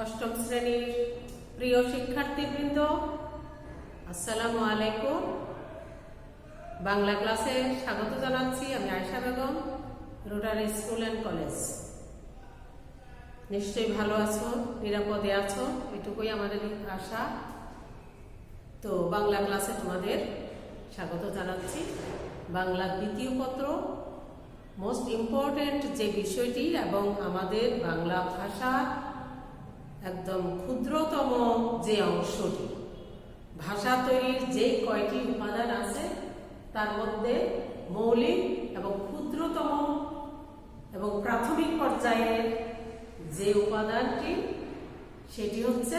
অষ্টম শ্রেণীর প্রিয় শিক্ষার্থীবৃন্দ, আসসালামু আলাইকুম। বাংলা ক্লাসে স্বাগত জানাচ্ছি। আমি Ayesha Begum, rotary school and college. নিশ্চয়ই ভালো আছো, নিরাপদে আছো, এটুকুই আমাদের আশা। তো বাংলা ক্লাসে তোমাদের স্বাগত জানাচ্ছি। বাংলা দ্বিতীয় পত্র, মোস্ট ইম্পর্টেন্ট যে বিষয়টি এবং আমাদের বাংলা ভাষা একদম ক্ষুদ্রতম যে অংশটি, ভাষা তৈরির যে কয়টি উপাদান আছে তার মধ্যে মৌলিক এবং ক্ষুদ্রতম এবং প্রাথমিক পর্যায়ের যে উপাদানটি, সেটি হচ্ছে,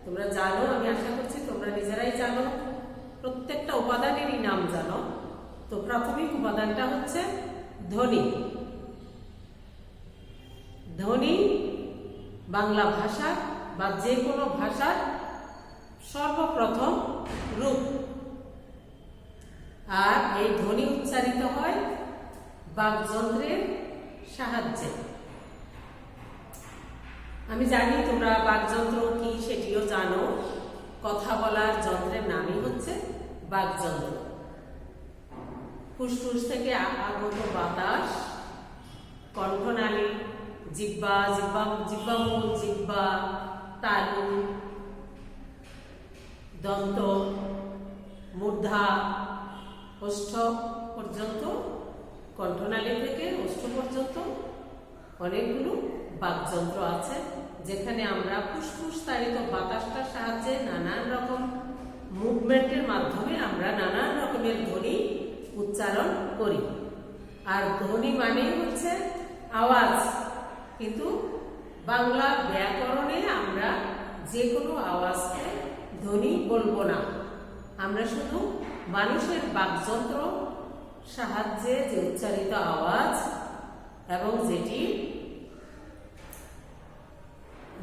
তোমরা জানো, আমি আশা করছি তোমরা নিজেরাই জানো, প্রত্যেকটা উপাদানেরই নাম জানো। তো প্রাথমিক উপাদানটা হচ্ছে ধ্বনি। ধ্বনি বাংলা ভাষা বা যে কোনো ভাষার সর্বপ্রথম রূপ, আর এই ধ্বনি উচ্চারিত হয় বাকযন্ত্রের সাহায্যে। আমি জানি তোমরা বাকযন্ত্র কি সেটিও জানো। কথা বলার যন্ত্রের নামই হচ্ছে বাকযন্ত্র। ফুসফুস থেকে আগত বাতাস, কণ্ঠনালী, জিহ্বামূল, জিহ্বা, তালু, দন্ত, মূর্ধা, ওষ্ঠ পর্যন্ত, কণ্ঠনালী থেকে ওষ্ঠ পর্যন্ত অনেকগুলো বাকযন্ত্র আছে, যেখানে আমরা ফুসফুস তাড়িত বাতাসটার সাহায্যে নানান রকম মুভমেন্টের মাধ্যমে আমরা নানান রকমের ধ্বনি উচ্চারণ করি। আর ধ্বনি মানে হচ্ছে আওয়াজ। কিন্তু বাংলা ব্যাকরণে আমরা যে কোনো আওয়াজকে ধ্বনি বলবো না। আমরা শুধু মানুষের বাকযন্ত্র সাহায্যে যে উচ্চারিত আওয়াজ এবং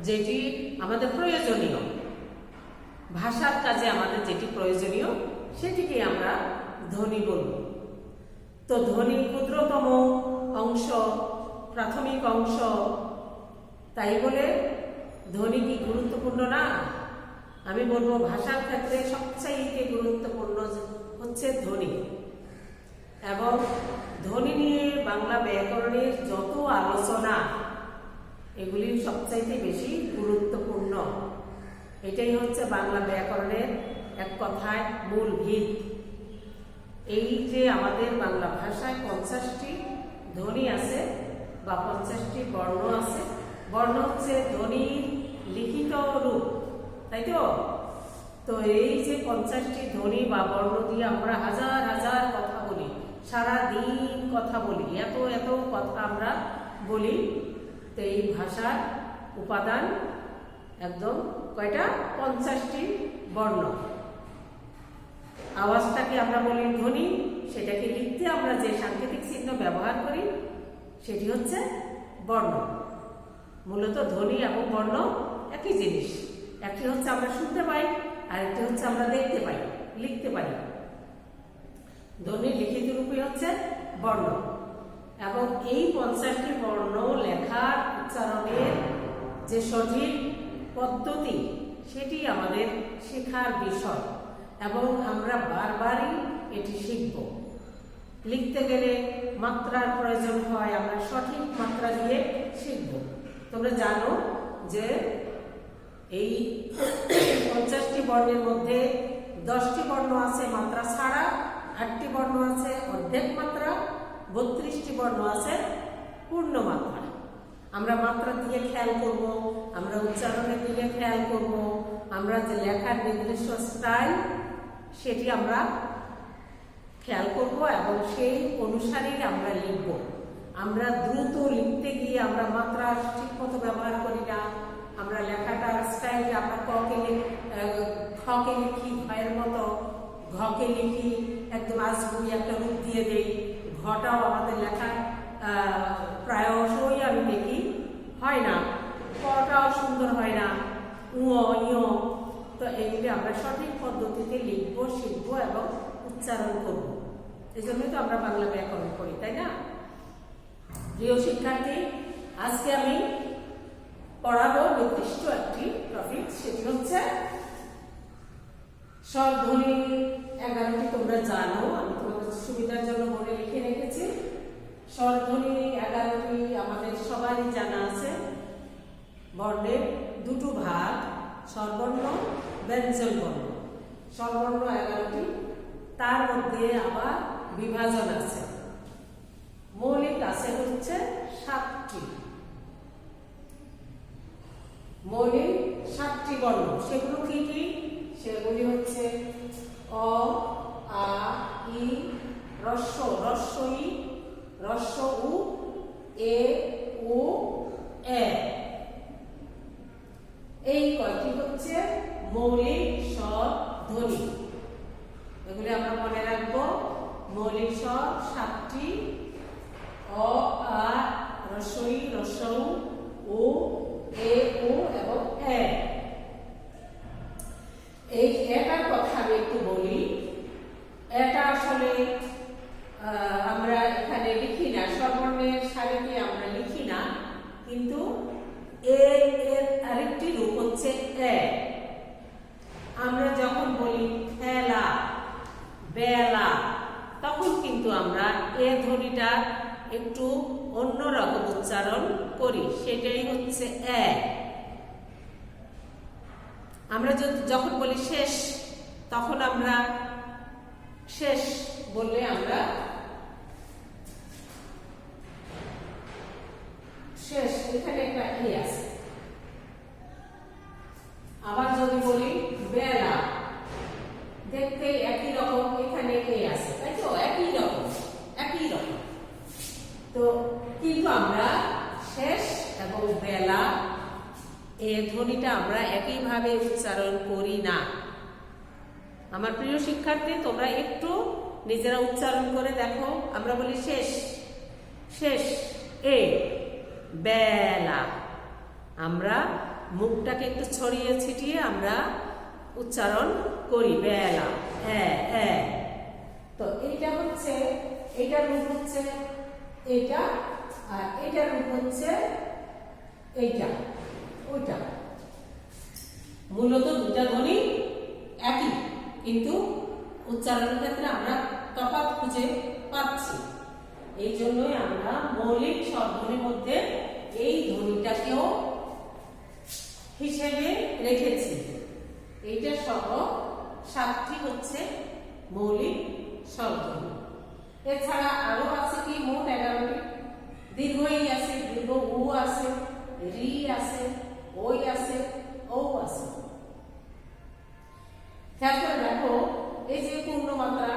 যেটি আমাদের প্রয়োজনীয়, ভাষার কাজে আমাদের যেটি প্রয়োজনীয়, সেটিকে আমরা ধ্বনি বলব। তো ধ্বনি ক্ষুদ্রতম অংশ, প্রাথমিক অংশ, তাই বলে ধ্বনি কি গুরুত্বপূর্ণ না? আমি বলবো ভাষার ক্ষেত্রে সবচাইতে গুরুত্বপূর্ণ হচ্ছে ধ্বনি। এবং ধ্বনি নিয়ে বাংলা ব্যাকরণের যত আলোচনা, এগুলি সবচাইতে বেশি গুরুত্বপূর্ণ। এটাই হচ্ছে বাংলা ব্যাকরণের এক কথায় মূল ভিত। এই যে আমাদের বাংলা ভাষায় 50টি ধ্বনি আছে বা 50টি বর্ণ আছে। বর্ণ হচ্ছে ধ্বনির লিখিত রূপ, তাই তো? তো এই যে 50টি ধ্বনি বা বর্ণ দিয়ে আমরা হাজার হাজার কথা বলি, সারা দিন কথা বলি, এত এত কথা আমরা বলি। তো এই ভাষার উপাদান একদম কয়টা? 50টি বর্ণ। আওয়াজটাকে আমরা বলি ধ্বনি, সেটাকে লিখতে আমরা যে সাংকেতিক চিহ্ন ব্যবহার করি সেটি হচ্ছে বর্ণ। মূলত ধ্বনি এবং বর্ণ একই জিনিস। একটি হচ্ছে আমরা শুনতে পাই, আরেকটি হচ্ছে আমরা দেখতে পাই, লিখতে পারি। ধ্বনির লিখিত রূপই হচ্ছে বর্ণ। এবং এই 50টি বর্ণ লেখার উচ্চারণের যে সঠিক পদ্ধতি, সেটি আমাদের শেখার বিষয় এবং আমরা বারবারই এটি শিখব। লিখতে গেলে মাত্রার প্রয়োজন হয়, আমরা সঠিক মাত্রা দিয়ে শিখব। তোমরা জানো যে এই 50টি বর্ণের মধ্যে 10টি বর্ণ আছে মাত্রা ছাড়া, 8টি বর্ণ আছে অর্ধেক মাত্রা, 32টি বর্ণ আছে পূর্ণ মাত্রা। আমরা মাত্রার দিকে খেয়াল করব, আমরা উচ্চারণের দিকে খেয়াল করব, আমরা যে লেখার নির্দিষ্ট স্টাইল সেটি আমরা খেয়াল করব এবং সেই অনুসারেই আমরা লিখব। আমরা দ্রুত লিখতে গিয়ে আমরা মাত্রা ঠিক মতো ব্যবহার করি না। আমরা লেখাটার স্টাইল, আমরা খকে লিখি ঘয়ের মতো, ঘকে লিখি একদম আজগুবি একটা রূপ দিয়ে দেই। ঘটাও আমাদের লেখার প্রায়শই আমি দেখি হয় না, কটাও সুন্দর হয় না, ইয়। তো এইগুলি আমরা সঠিক পদ্ধতিতে লিখবো, শিখবো এবং উচ্চারণ করব। এই জন্যই তো আমরা বাংলা ব্যাকরণ করি, তাই না? প্রিয় শিক্ষার্থী, আজকে আমি পড়াবো নির্দিষ্ট একটি টপিক, সেটি হচ্ছে স্বরধ্বনি 11টি। তোমরা জানো, আমি তোমাদের সুবিধার জন্য বলে লিখে রেখেছি। স্বরধ্বনি 11টি আমাদের সবারই জানা আছে। বর্ণের দুটো ভাগ, স্বরবর্ণ, ব্যঞ্জন বর্ণ। স্বরবর্ণ 11টি, তার মধ্যে আবার বিভাজন আছে। মৌলিক আছে হচ্ছে 7টি, মৌলিক 7টি বর্ণ। সেগুলো কি কি? সেগুলি হচ্ছে অ, আ, ই, রস্ব, রস্ব ই, রস্ব উ, এ, ও, এ। এই কয়টি হচ্ছে মৌলিক স্বর ধ্বনি। এগুলি আমরা মনে রাখবো। মৌলিক স্বর 7টি, অ, আ, রস্ব ই, রস্ব উ, এ, ও এবং এ। এই এটার কথা আমি একটু বলি। এটা আসলে আমরা এখানে লিখি না, স্বরবর্ণের সারিতে আমরা লিখি না, কিন্তু এর আরেকটি রূপ হচ্ছে এ। আমরা যখন বলি খেলা, বেলা, তখন কিন্তু আমরা এ ধ্বনিটা একটু অন্যরকম উচ্চারণ করি, সেটাই হচ্ছে এ। আমরা যখন বলি শেষ, তখন আমরা শেষ বললে আমরা শেষ, এখানে একটা ই আছে। আবার যদি বলি বেলা, দেখতে একই রকম, এখানে এ আছে, তাই তো? একই রকম, একই রকম। তো কিন্তু আমরা শেষ এবং বেলা এ ধ্বনিটা আমরা একইভাবে উচ্চারণ করি না। আমার প্রিয় শিক্ষার্থী, তোমরা একটু নিজেরা উচ্চারণ করে দেখো। আমরা বলি শেষ, শেষ এ, বেলা। আমরা মুখটাকে একটু ছড়িয়ে ছিটিয়ে আমরা উচ্চারণ করি, বেলা, এ, এ। তো এইটা হচ্ছে, এইটার রূপ হচ্ছে এইটা, আর এইটার রূপ হচ্ছে এইটা, ওইটা। মূলত দুটা ধ্বনি একই, কিন্তু উচ্চারণের ক্ষেত্রে আমরা তফাৎ খুঁজে পাচ্ছি। এই জন্যই আমরা মৌলিক স্বরধ্বনির মধ্যে এই ধ্বনিটাকেও হিসেবে রেখেছি। এইটা সহ 7টি হচ্ছে মৌলিক স্বরধ্বনি। এছাড়া আরো আছে কি? মোট 11টি। দীর্ঘ ই আছে, দীর্ঘ উ আছে, রি আছে, ওই আছে, ও আছে। খেয়াল করে দেখো, এই যে পূর্ণ মাত্রা,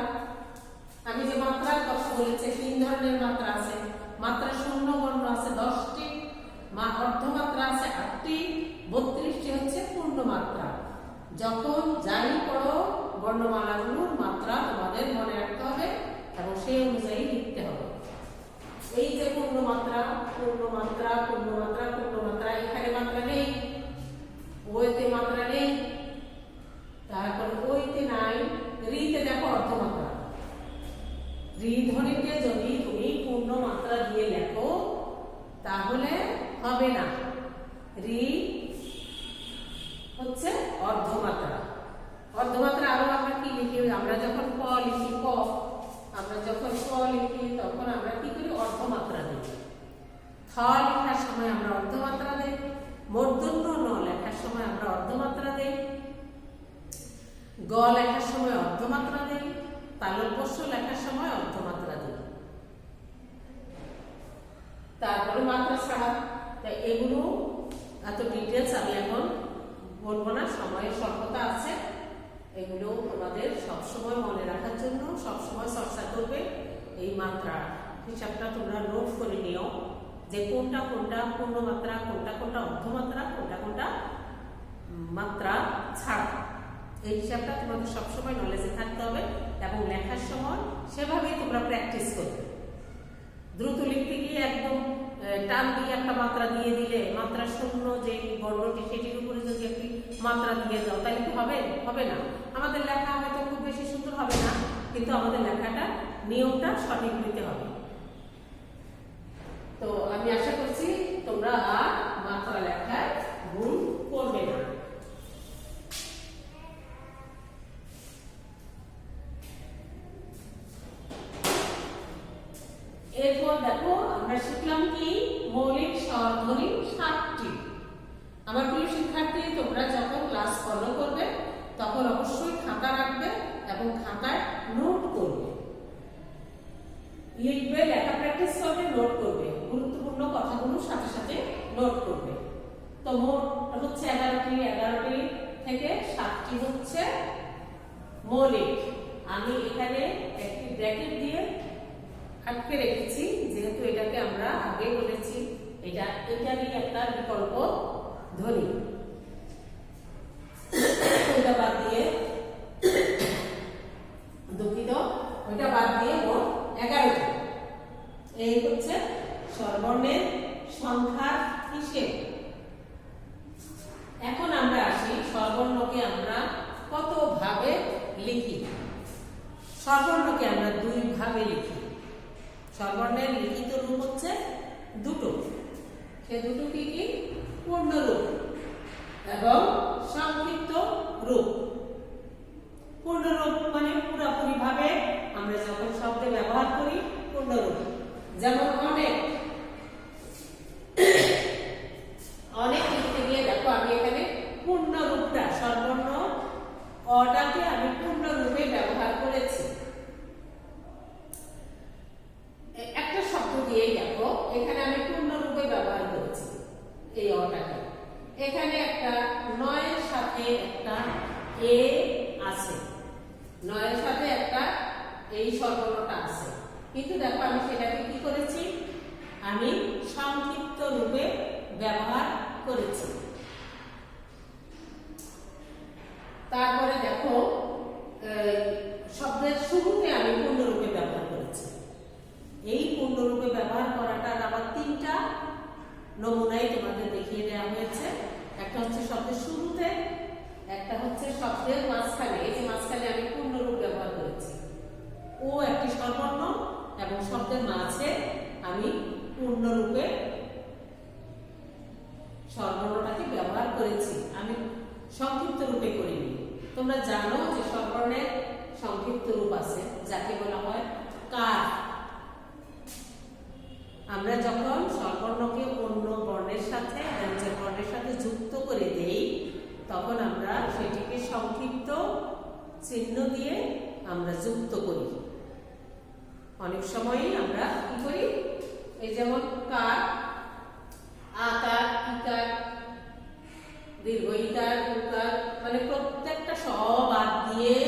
আমি যে মাত্রার কথা বলেছি, 3 ধরনের মাত্রা আছে। মাত্রা শূন্য বর্ণ আছে 10টি, অর্ধমাত্রা আছে 8টি, 32টি হচ্ছে পূর্ণ মাত্রা। যখন যাই পড়ো, বর্ণমালাগুলোর মাত্রা তোমাদের মনে রাখতে হবে এবং সেই অনুযায়ী লিখতে হবে। এই যে পূর্ণ মাত্রা, পূর্ণ মাত্রা, পূর্ণ মাত্রা, পূর্ণ মাত্রা, এখানে মাত্রা নেই, ওইতে মাত্রা নেই, তারপর ওইতে নাই, রিতে দেখো অর্ধমাত্রা। রি ধ্বনিতে যদি তুমি পূর্ণ মাত্রা দিয়ে লেখো তাহলে হবে না। রি হচ্ছে অর্ধমাত্রা। অর্ধমাত্রা আরো আমরা কি লিখি? আমরা যখন ক লিখি, ক, আমরা যখন ক লিখি তখন আমরা কি করি? অর্ধমাত্রা দিই। থ লেখার সময় আমরা অর্ধমাত্রা দেই, মূর্ধন্য ন লেখার সময় আমরা অর্ধমাত্রা দেই, গ লেখার সময় অর্ধমাত্রা দেই, তালব্য লেখার সময় অর্ধমাত্রা দিই। তারপরে মাত্রা ছাড়া। তাই এগুলো এত ডিটেলস আমি এখন বলবো না, সময়ের স্বল্পতা আছে। এগুলো তোমাদের সবসময় মনে রাখার জন্য সবসময় চর্চা করবে। এই মাত্রা হিসাবটা তোমরা নোট করে নিও, যে কোনটা কোনটা পূর্ণ মাত্রা, কোনটা কোনটা অর্ধমাত্রা, কোনটা কোনটা মাত্রা ছাড়া। এই হিসাবটা তোমাদের সবসময় নলেজে থাকতে হবে এবং লেখার সময় সেভাবেই তোমরা প্র্যাকটিস করবে। দ্রুত লিখতে গিয়ে একদম টান দিয়ে একটা মাত্রা দিয়ে দিলে, মাত্রা শূন্য যে বর্ণটি সেটির উপরে যদি একটি মাত্রা দিয়ে দাও তাহলে কি হবে? হবে না। আমাদের লেখা হয়তো খুব বেশি সুন্দর হবে না, কিন্তু আমাদের লেখাটা নিয়মটা সঠিক দিতে হবে। তো আমি আশা করছি তোমরা আর মাত্রা বা লেখায় গুণ করবে না। এরপর দেখো আমরা শিখলাম কি মৌলিক স্বরধ্বনি 7টি। আমার প্রিয় শিক্ষার্থী, তোমরা যখন ক্লাস ফলো করবে তখন অবশ্যই খাতা রাখবে এবং খাতায় নোট করবে, লিখবে, লেখা প্র্যাকটিস করবে, নোট করবে, গুরুত্বপূর্ণ কথাগুলো সাথে সাথে নোট করবে। তো মোট হচ্ছে 11টি থেকে 7টি হচ্ছে মৌলিক। আমি এখানে একটি ব্র্যাকেট দিয়ে আটকে রেখেছি, যেহেতু এটাকে আমরা আগে বলেছি এটারই একটা বিকল্প ধ্বনি। ওইটা বাদ দিয়ে দুঃখিত, ওইটা বাদ দিয়ে মোট 11টি। এই হচ্ছে স্বরবর্ণের সংখ্যার হিসেব। এখন আমরা আসি স্বরবর্ণকে আমরা কত ভাবে লিখি। স্বরবর্ণকে আমরা 2 ভাবে লিখি। স্বরবর্ণের লিখিত রূপ হচ্ছে দুটো। সে দুটো কি কি? পূর্ণ রূপ এবং সংক্ষিপ্ত রূপ। পূর্ণ রূপ মানে পুরোপুরি ভাবে আমরা যখন শব্দে ব্যবহার করি পূর্ণ রূপ, যেমন অনেক। অনেক লিখতে গিয়ে দেখো আমি এখানে পূর্ণ রূপটা স্বরবর্ণ অটাকে আমি পূর্ণ রূপে ব্যবহার করেছি। একটা শব্দ দিয়েই দেখো এখানে আমি পূর্ণ রূপে ব্যবহার করেছি এই অটাকে। এখানে একটা নয়ের সাথে একটা এ আছে, নয়ের সাথে একটা এই স্বরবর্ণটা আছে, কিন্তু দেখো আমি সেটাকে কি করেছি? আমি সংক্ষিপ্ত রূপে ব্যবহার করেছি। তারপরে দেখো শব্দের শুরুতে আমি পূর্ণরূপে ব্যবহার করেছি। এই পূর্ণরূপে ব্যবহার করাটার আবার 3টা নমুনাই তোমাদের দেখিয়ে দেওয়া হয়েছে। একটা হচ্ছে শব্দের শুরুতে, একটা হচ্ছে শব্দের মাঝখানে। এই যে মাঝখানে আমি পূর্ণরূপ ব্যবহার করেছি, ও একটি স্বরবর্ণ, এবং শব্দের মাঝে আমি পূর্ণরূপে স্বরবর্ণটাকে ব্যবহার করেছি। আমি সংক্ষিপ্ত রূপে করিনি। তোমরা জানো যে স্বরবর্ণের সংক্ষিপ্ত রূপ আছে, যাকে বলা হয় কার। আমরা যখন স্বরবর্ণকে অন্য বর্ণের সাথে, ব্যঞ্জন বর্ণের সাথে যুক্ত করে দেই, তখন আমরা সেটিকে সংক্ষিপ্ত চিহ্ন দিয়ে আমরা যুক্ত করি। অনেক সময়ই আমরা কি করি? এই যেমন কার, আকার, ইকার, দীর্ঘ ইকার, উকার, মানে প্রত্যেকটা সব বাদ দিয়ে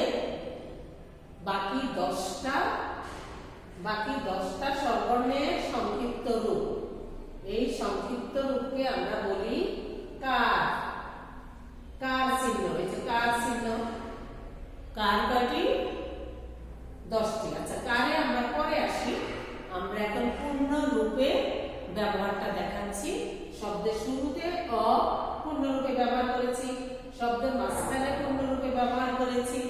বাকি 10টা স্বরবর্ণের সংক্ষিপ্ত রূপ। এই সংক্ষিপ্ত রূপকে আমরা বলি কার। কার চিহ্ন, এই যে কার চিহ্ন, কার কয়টি? 10টি। আচ্ছা, কারে আমরা পরে আসি। আমরা এখন পূর্ণ রূপে ব্যবহারটা দেখাচ্ছি। শব্দের শুরুতে অ পূর্ণ রূপে ব্যবহার করেছি, শব্দের মাঝখানে পূর্ণ রূপে ব্যবহার করেছি,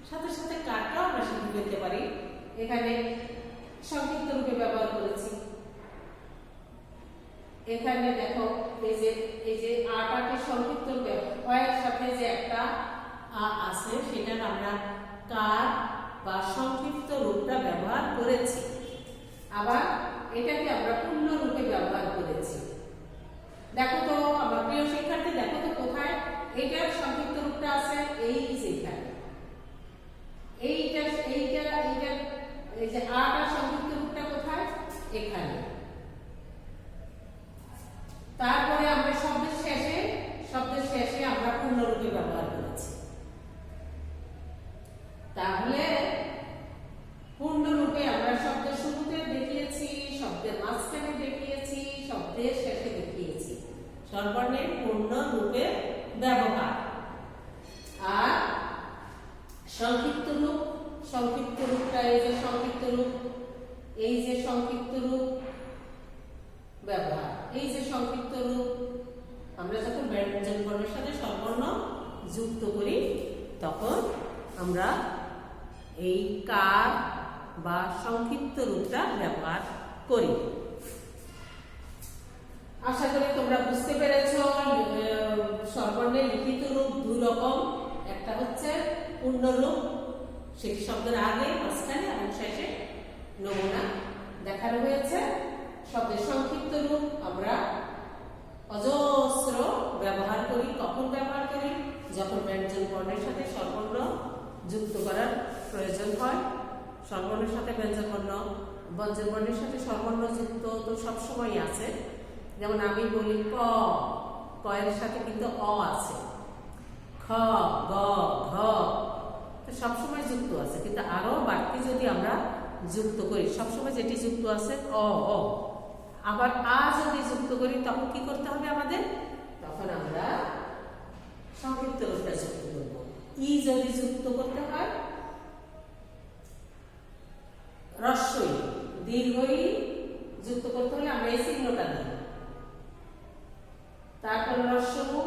সাথে সাথে কারটাও আমরা শিখে ফেলতে পারি। এখানে সংক্ষিপ্ত রূপে ব্যবহার করেছি। এখানে দেখো এই যে আটাকে সংক্ষিপ্ত রূপে অয়ের সাথে যে একটা আ আছে, সেটার আমরা কার বা সংক্ষিপ্ত রূপটা ব্যবহার করেছি। আবার এটাকে আমরা পূর্ণ রূপে ব্যবহার করেছি। দেখো তো আমার প্রিয় শিক্ষার্থী, দেখো তো কোথায় এইটার সংক্ষিপ্ত রূপটা আছে? এই যেখানে এই যে আটার সংক্ষিপ্ত রূপটা কোথায়? এখানে। তারপরে আমরা শব্দের শেষে আমরা পূর্ণ রূপে ব্যবহার করেছি। তাহলে পূর্ণ রূপে আমরা শব্দের শুরুতে দেখিয়েছি, শব্দের মাঝখানে দেখিয়েছি, শব্দের শেষে দেখিয়েছি। স্বরবর্ণের পূর্ণ রূপে ব্যবহার। আর সংক্ষিপ্ত রূপটা এই যে সংক্ষিপ্ত রূপ ব্যবহার। এই যে সংক্ষিপ্ত রূপ আমরা যখন ব্যঞ্জন বর্ণের সাথে স্বরবর্ণ যুক্ত করি, তখন আমরা এই কার বা সংক্ষিপ্ত রূপটা ব্যবহার করি। আশা করি তোমরা বুঝতে পেরেছো। স্বরবর্ণের লিখিত রূপ দুই রকম, একটা হচ্ছে পূর্ণ রূপ, সেই শব্দের আগে, মাঝখানে এবং শেষে নমুনা দেখানো হয়েছে। শব্দের সংক্ষিপ্ত রূপ আমরা অজস্র ব্যবহার করি। কখন ব্যবহার করি? যখন ব্যঞ্জন বর্ণের সাথে স্বরবর্ণ যুক্ত করার প্রয়োজন হয়। স্বরবর্ণের সাথে ব্যঞ্জন বর্ণ, ব্যঞ্জন বর্ণের সাথে স্বরবর্ণ যুক্ত তো সবসময় আছে। যেমন আমি বলি ক, ক এর সাথে কিন্তু অ আছে, খ, গ, ঘ সবসময় যুক্ত আছে। কিন্তু আরো বাড়তি যদি আমরা যুক্ত করি, সবসময় যেটি যুক্ত আছে অ, অ, আবার আ যদি যুক্ত করি তখন কি করতে হবে আমাদের? তখন আমরা সংক্ষিপ্ত রূপটা যুক্ত করব। ই যদি যুক্ত করতে হয়, রস্বই দীর্ঘই যুক্ত করতে হলে আমরা এই চিহ্নটা দিই। তারপর রস্বউ,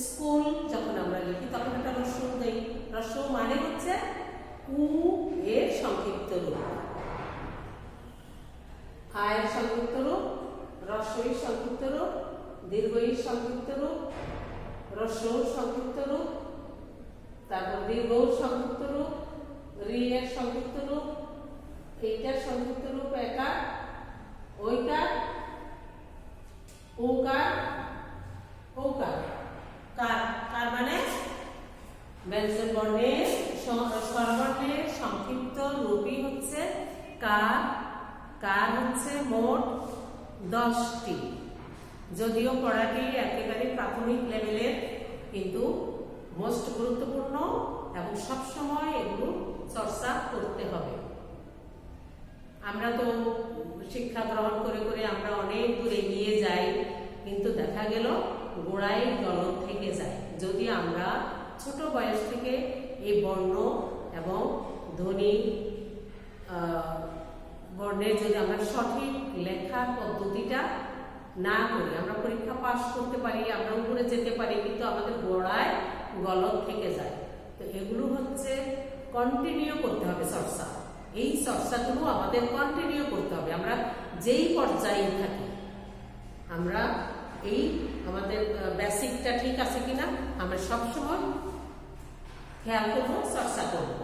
স্কুল যখন আমরা লিখি তখন একটা রস্বউ দেই। রস্বউ মানে হচ্ছে উ এর সংক্ষিপ্ত রূপ, আয়ের সংক্ষিপ্ত রূপ, রস্বই সংক্ষিপ্ত রূপ, দীর্ঘই সংক্ষিপ্ত রূপ, রস্বউর সংক্ষিপ্ত রূপ, তারপর দীর্ঘউর সংক্ষিপ্ত রূপ, রি এর সংক্ষিপ্ত রূপ, এইটার সংক্ষিপ্ত রূপ একার, ওইকার, ওকার, ওকার। কার, কার মানে ব্যঞ্জন বর্ণের স্বরবর্ণের সংক্ষিপ্ত রূপই হচ্ছে কার। কার হচ্ছে মোট 10টি। যদিও পড়াটি একেবারে প্রাথমিক লেভেলের, কিন্তু মোস্ট গুরুত্বপূর্ণ এবং সবসময় এগুলো চর্চা করতে হবে। আমরা তো শিক্ষা গ্রহণ করে করে আমরা অনেক দূরে এগিয়ে যাই, কিন্তু দেখা গেল গোড়ায় গলদ থেকে যায়। যদি আমরা ছোট বয়স থেকে এই বর্ণ এবং ধ্বনি বর্ণের যদি আমরা সঠিক লেখার পদ্ধতিটা না করি, আমরা পরীক্ষা পাস করতে পারি, আমরা উপরে যেতে পারি, কিন্তু আমাদের গোড়ায় গলদ থেকে যায়। তো এগুলো হচ্ছে কন্টিনিউ করতে হবে চর্চা। এই চর্চাগুলো আমাদের কন্টিনিউ করতে হবে। আমরা যেই পর্যায়ে থাকি, আমরা এই আমাদের বেসিকটা ঠিক আছে কিনা আমরা সবসময় খেয়াল করবো, চর্চা করবো।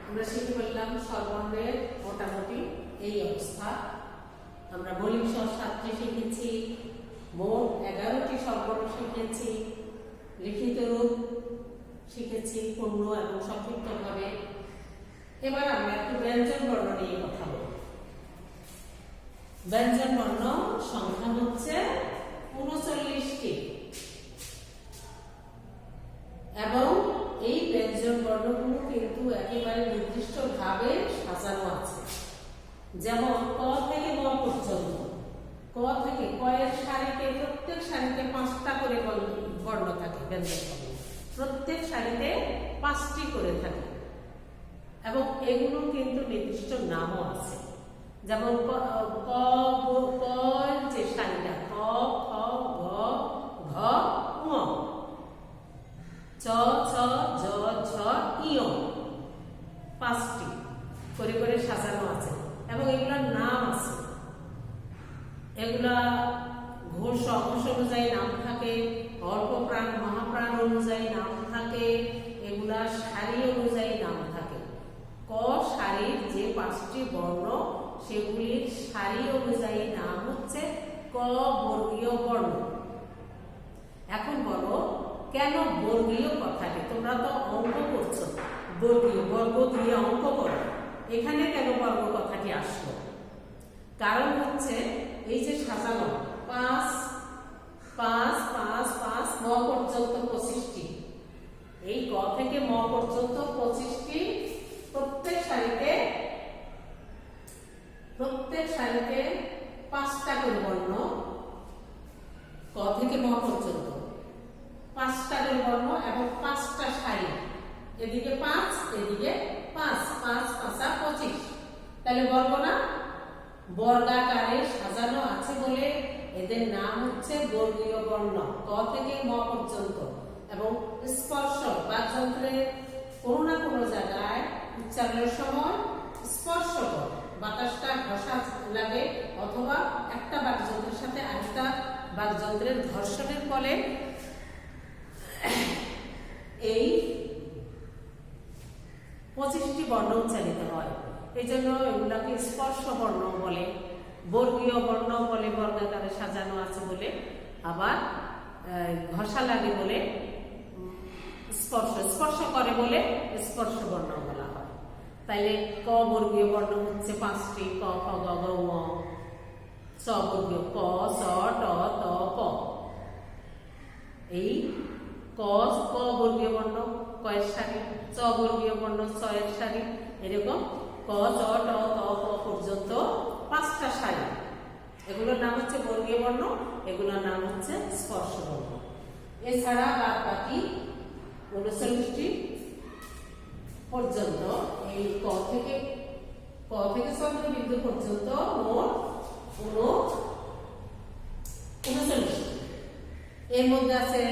আমরা শিখে ফেললাম স্বরবর্ণের মোটামুটি এই অবস্থা। আমরা মৌলিক স্বর 7টি শিখেছি, মোট 11টি স্বরবর্ণ শিখেছি, লিখিত রূপ শিখেছি পূর্ণ এবং সংক্ষিপ্তভাবে। এবার আমরা একটু ব্যঞ্জন বর্ণ নিয়ে কথা বলব। ব্যঞ্জন বর্ণ সংখ্যা হচ্ছে 39টি এবং এই ব্যঞ্জন বর্ণগুলো কিন্তু একেবারে নির্দিষ্ট ভাবে সাজানো আছে। যেমন ক থেকে গ পর্যন্ত, ক থেকে ক এর সারিতে, প্রত্যেক সারিতে 5টা করে বর্ণ থাকে। ব্যঞ্জন বর্ণ প্রত্যেক সারিতে 5টি করে থাকে এবং এগুলো কিন্তু নির্দিষ্ট নামও আছে। যেমন ক যে সারিটা ক, খ, গ, ঘ, ঙ, চ, ছ, জ, ঝ, ইয় 5টি করে করে সাজানো আছে এবং এগুলোর নাম আছে। এগুলা ঘোষ অঘোষ অনুযায়ী নাম থাকে, অল্প প্রাণ মহাপ্রাণ অনুযায়ী নাম থাকে, এগুলা সারি অনুযায়ী নাম থাকে। ক সারির যে 5টি বর্ণ সেগুলির সারি অনুযায়ী নাম হচ্ছে ক বর্গীয় বর্ণ। এখন বলো কেন বর্গীয় কথাটি? তোমরা তো অঙ্ক করছো, বর্গীয় বর্গ দিয়ে অঙ্ক করো, এখানে কেন বর্গ কথাটি আসলো? কারণ হচ্ছে এই যে সাজানো 5 5 5 5 ম পর্যন্ত 25টি, এই ক থেকে ম পর্যন্ত 25টি, প্রত্যেক সারিতে 5টা করে বর্ণ। ক থেকে ম পর্যন্ত 5টা করে বর্ণ এবং 5টা সারি, এদিকে 5 এদিকে 5, 5 5 25, তাহলে বর্গ না? বর্গাকারে সাজানো আছে বলে এদের নাম হচ্ছে বর্গীয় বর্ণ, ক থেকে ম পর্যন্ত। এবং স্পর্শ বাকযন্ত্রের কোনো না কোনো জায়গায় উচ্চারণের সময় স্পর্শক বাতাসটা ঘষা লাগে অথবা একটা বাকযন্ত্রের সাথে আরেকটা বাকযন্ত্রের ঘর্ষণের ফলে এই 25টি বর্ণ উচ্চারিত হয়। এই জন্য এগুলাকে স্পর্শ বর্ণ বলে, বর্গীয় বর্ণ বলে, বর্গাকারে সাজানো আছে বলে, আবার ঘষা লাগে বলে স্পর্শ করে বলে স্পর্শ বর্ণ বলা হয়। তাইলে ক বর্গীয় বর্ণ হচ্ছে 5টি, ক খ গ ঘ ঙ। চ বর্গীয় ক চ ট ত প। এই ক বর্গীয় বর্ণ ক এর সারি, চ বর্গীয় বর্ণ চ এর সারি, এরকম ক চ ট ত প পর্যন্ত 5টা সারি। এগুলোর নাম হচ্ছে বর্গীয় বর্ণ, এগুলোর নাম হচ্ছে স্পর্শ বর্ণ। এছাড়া বাদ বাকি 39টি পর্যন্ত এই ক থেকে চন্দ্রবিন্দু পর্যন্ত মোট 39। এর মধ্যে আছে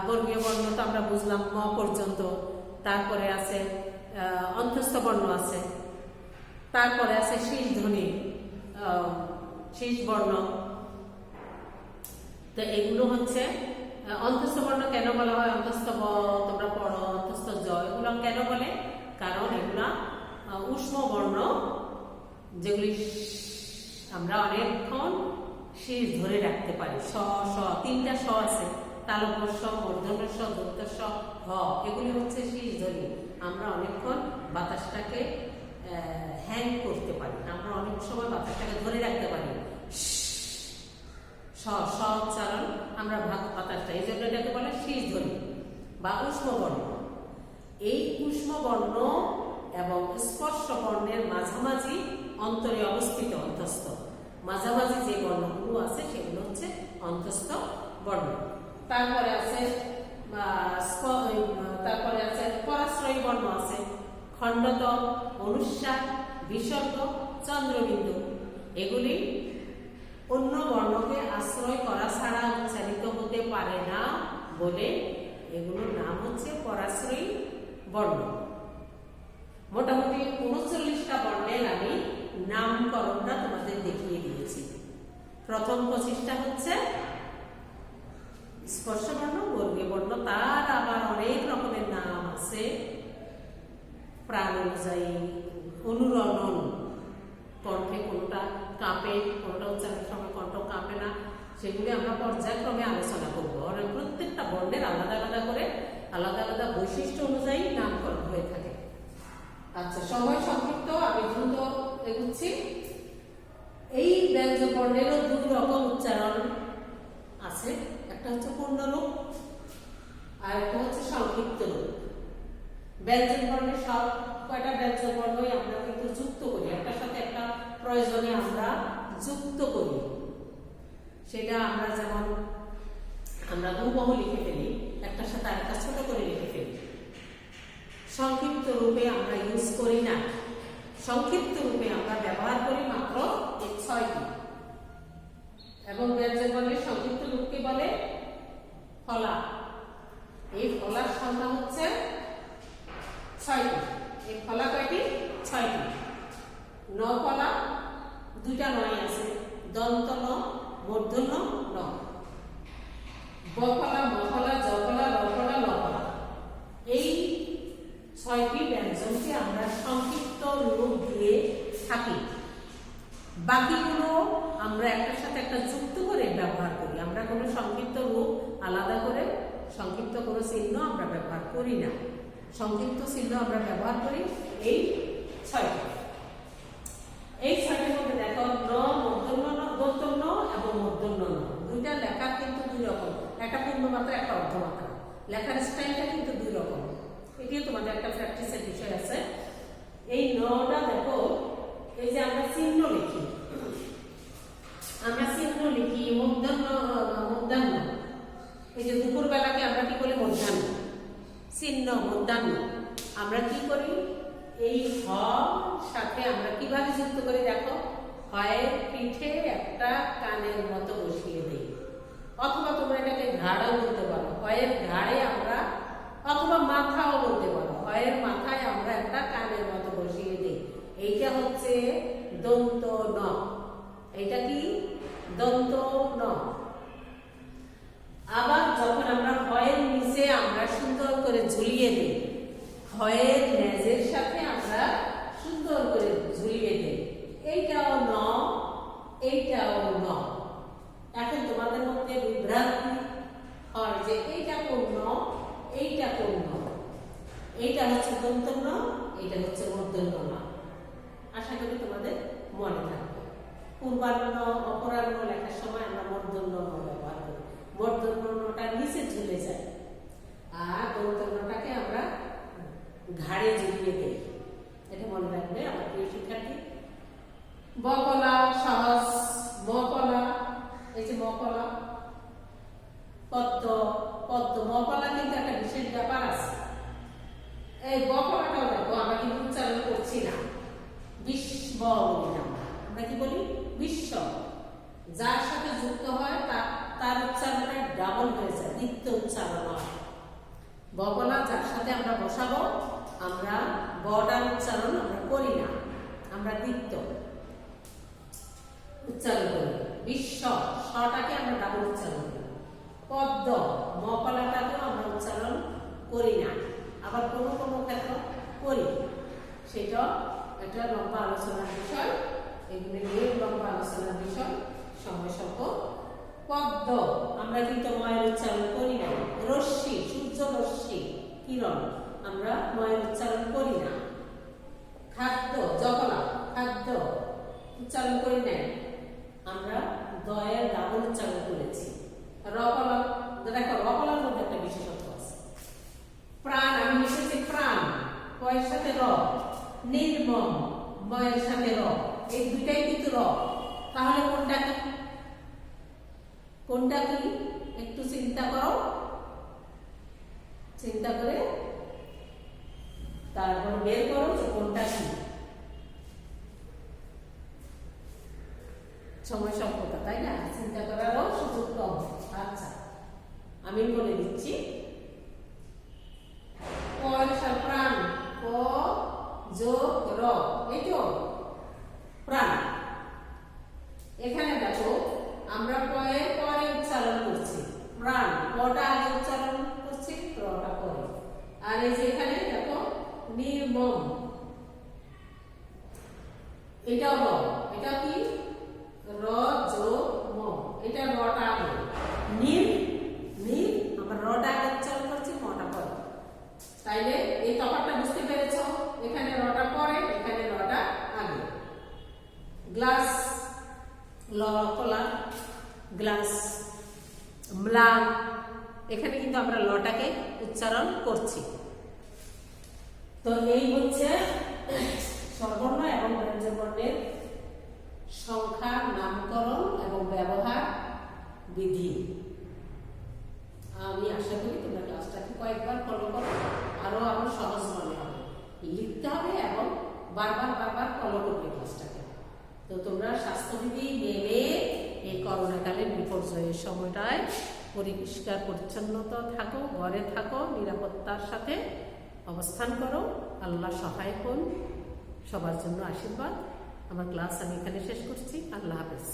বর্গীয় বর্ণ তো আমরা বুঝলাম ম পর্যন্ত, তারপরে আছে অন্তস্থ বর্ণ আছে, তারপরে আছে শীষ ধ্বনি, শীষ বর্ণ। তো এগুলো হচ্ছে অন্তস্থ বর্ণ কেন বলা হয়, অন্তস্থ ব তোমরা পড়ো, অন্তস্থ জ, এগুলো কেন বলে? কারণ এগুলা উষ্ম বর্ণ, যেগুলি আমরা অনেকক্ষণ শীষ ধরে রাখতে পারি। স 3টা স আছে, তালব্য স, মূর্ধন্য স, দন্ত স, হ, এগুলি হচ্ছে শীষ ধ্বনি। আমরা অনেকক্ষণ বাতাসটাকে হ্যাং করতে পারি, আমরা অনেক সময় বাতাসটাকে ধরে রাখতে পারি। স উচ্চারণ আমরা বাতাসটা, এই জন্য এটাকে বলে শীষ ধ্বনি বা উষ্ম বর্ণ। এই উষ্ম বর্ণ এবং স্পর্শ বর্ণের মাঝামাঝি অন্তরে অবস্থিত অন্তস্থ, মাঝামাঝি যে বর্ণগুলো আছে সেগুলো হচ্ছে অন্তস্থ বর্ণ। তারপরে আছে পরাশ্রয়ী বর্ণ আছে, খণ্ডত, অনুস্বার, বিসর্গ, চন্দ্রবিন্দু। এগুলি অন্য বর্ণকে আশ্রয় করা ছাড়া উচ্চারিত হতে পারে না বলে এগুলোর নাম হচ্ছে পরাশ্রয়ী বর্ণ। মোটামুটি 39টা বর্ণের আমি নামকরণটা তোমাদের দেখিয়ে দিয়েছি। প্রথম 25টা হচ্ছে স্পর্শ বর্ণ, বর্গীয় বর্ণ, তার আবার অনেক রকমের নাম আছে প্রাণ অনুযায়ী, অনুরণন, কণ্ঠে কোনটা কাঁপে, কোনটা উচ্চারণের সময় কণ্ঠ কাঁপে না, সেগুলি আমরা পর্যায়ক্রমে আলোচনা করবো। আর প্রত্যেকটা বর্ণের আলাদা আলাদা করে আলাদা আলাদা বৈশিষ্ট্য অনুযায়ী নামকরণ হয়ে থাকে। আচ্ছা, সময় সংক্ষিপ্ত, আমি দ্রুত এগুচ্ছি। এই ব্যঞ্জন বর্ণেরও 2 রকম উচ্চারণ আছে, একটা হচ্ছে পূর্ণরূপ আর একটা হচ্ছে সংক্ষিপ্ত রূপ। ব্যঞ্জন বর্ণের সব কয়টা ব্যঞ্জন বর্ণই আমরা কিন্তু যুক্ত করি, একটার সাথে একটা প্রয়োজনে আমরা যুক্ত করি। সেটা আমরা যেমন আমরা হুবহু লিখে ফেলি, একটার সাথে আরেকটা ছোট করে লিখে ফেলি। সংক্ষিপ্ত রূপে আমরা ইউজ করি না, সংক্ষিপ্ত রূপে আমরা ব্যবহার করি মাত্র এই 6টি। এবং ব্যঞ্জন বর্ণের সংক্ষিপ্ত রূপকে বলে ফলা। এই ফলার সংখ্যা হচ্ছে 6টি। এই ফলা কয়টি? 6টি। ন ফলা, 2টা নয় আছে, দন্ত ন, মূর্ধন্য ন। ব ফলা, ম ফলা, জ ফলা, র ফলা, ল ফলা। এই 6টি ব্যঞ্জনকে আমরা সংক্ষিপ্ত রূপ দিয়ে থাকি। বাকিগুলো আমরা একটার সাথে একটা যুক্ত করে ব্যবহার করি। আমরা কোনো সংক্ষিপ্ত রূপ আলাদা করে সংক্ষিপ্ত কোনো চিহ্ন আমরা ব্যবহার করি না। সংক্ষিপ্ত চিহ্ন আমরা ব্যবহার করি এই 6টি। এই 6টির মধ্যে দেখো ন, মূর্ধন্য ন, দন্তন্য এবং মূর্ধন্য ন, 2টা লেখা কিন্তু 2 রকম, একটা পূর্ণমাত্রা একটা অর্ধমাত্রা। লেখার স্টাইলটা কিন্তু 2 রকম। এটিও তোমাদের একটা প্র্যাকটিসের বিষয় আছে। এই নটা দেখো, এই যে আমরা চিহ্ন লিখি, মধ্যাহ্ন, এই যে দুপুরবেলাকে আমরা কি বলি? মধ্যাহ্ন। চিহ্ন মধ্যাহ্ন আমরা কি করি? এই হ সাথে আমরা কিভাবে যুক্ত করি দেখো, হয় পিঠে একটা কানের মতো বসিয়ে দেই, অথবা তোমরা এটাকে ঘাড়ও বলতে পারো, হয়ের ঘাড়ে আমরা, অথবা মাথাও বলতে পারো, হয়ের মাথায় আমরা একটা কানের মতো বসিয়ে দিই। এইটা হচ্ছে দন্ত ন। এটা কি দন্ত ন। আবার যখন আমরা হয়ের নিচে আমরা সুন্দর করে ঝুলিয়ে দিই, হয়ের লেজের সাথে আমরা সুন্দর করে ঝুলিয়ে দিই, এইটাও ন, এইটাও ন। এখন তোমাদের মধ্যে বিভ্রান্তি হয় যে এইটা কোন ন, এইটা কোন ন। এইটা হচ্ছে দন্ত ন, এইটা হচ্ছে মূর্ধন্য ন। আশা করি তোমাদের মনে থাকবে। পূর্বাহ্ন অপরাহ্ন লেখার সময় আমরা মূর্ধন্য ন ব্যবহার করি। মূর্ধন্য নটা নিচে ঝুলে যায়, আর দন্ত নটাকে আমরা ঘাড়ে ঝুলিয়ে দেই। এটা মনে রাখবে আমার প্রিয় শিক্ষার্থী। বকলা সহজ, মকলা, এই যে মকলা, পদ্ম, পদ্ম, মকলা কিন্তু একটা বিশেষ ব্যাপার আছে। এই বকলাটাও দেখো আমরা কিন্তু উচ্চারণ করছি না, বিশ্ব বলি না, আমরা কি বলি বিশ্ব। যার সাথে যুক্ত হয় তার উচ্চারণটা ডাবল হয়ে যায়, দ্বিত্ব উচ্চারণ হয়। বকলা যার সাথে আমরা বসাবো, আমরা বটার উচ্চারণ আমরা করি না, আমরা দ্বিত্ব উচ্চারণ করি। বিশ্ব শটাকে আমরা ডাবল উচ্চারণ করি। পদ্ম মকলাটাকেও আমরা উচ্চারণ করি না, আবার কোনো কোনো ক্ষেত্রে করি। সেটা একটা লম্বা আলোচনার বিষয়, এগুলো নিয়ে লম্বা আলোচনার বিষয়, সময় স্বল্প। পদ্ম আমরা কিন্তু ময়ের উচ্চারণ করি না। রশ্মি সূর্য রশ্মি কিরণ আমরা ময়ের উচ্চারণ করি না। খাদ্য জকলা খাদ্য উচ্চারণ করি না, আমরা দয়ের ডাবল উচ্চারণ করেছি। রকলা দেখো, রকলার মধ্যে একটা বিশেষত্ব আছে। প্রাণ আমি মিশেছি প্রাণ, কয়ের সাথে র। নির্মম ময়ের সাথে র, এই দুইটাই কিন্তু র। তাহলে কোনটা কি, কোনটা কি একটু চিন্তা করো, চিন্তা করে তারপর বের করো যে কোনটা কি। সময় স্বল্পতা, তাই না? চিন্তা করারও সুযোগ কম। আচ্ছা আমি বলে দিচ্ছি। প্রাণ, ক যোগ র, এই তো প্রাণ। এখানে দেখো আমরা পয়ের পরে উচ্চারণ করছি প্রাণ, পটা আগে উচ্চারণ করছি, রটা পরে। আর এই যে এখানে দেখো নির্মম, এটাও র, এটা কি র যোগ ম, এটা রটা আগে। নির নির আমরা রটা আগে উচ্চারণ করছি, মটা পরে। তাইলে এই তফাৎটা বুঝতে পেরেছো? এখানে রটা পরে, এখানে রটা আগে। গ্লাস লকলা, গ্লাস ম্লান, এখানে কিন্তু আমরা লটাকে উচ্চারণ করছি। তো এই হচ্ছে স্বরবর্ণ এবং ব্যঞ্জনবর্ণের সংখ্যা, নামকরণ এবং ব্যবহার বিধি। আমি আশা করি তোমরা ক্লাসটাকে কয়েকবার ফলো করো, আরো সহজ মনে হবে। লিখতে হবে এবং বারবার বারবার ফলো করবে ক্লাসটাকে। তো তোমরা স্বাস্থ্যবিধি মেনে এই করোনাকালীন বিপর্যয়ের সময়টায় পরিষ্কার পরিচ্ছন্নতা থাকো, ঘরে থাকো, নিরাপত্তার সাথে অবস্থান করো। আল্লাহ সহায় হন, সবার জন্য আশীর্বাদ। আমার ক্লাস আমি এখানে শেষ করছি। আল্লাহ হাফেজ।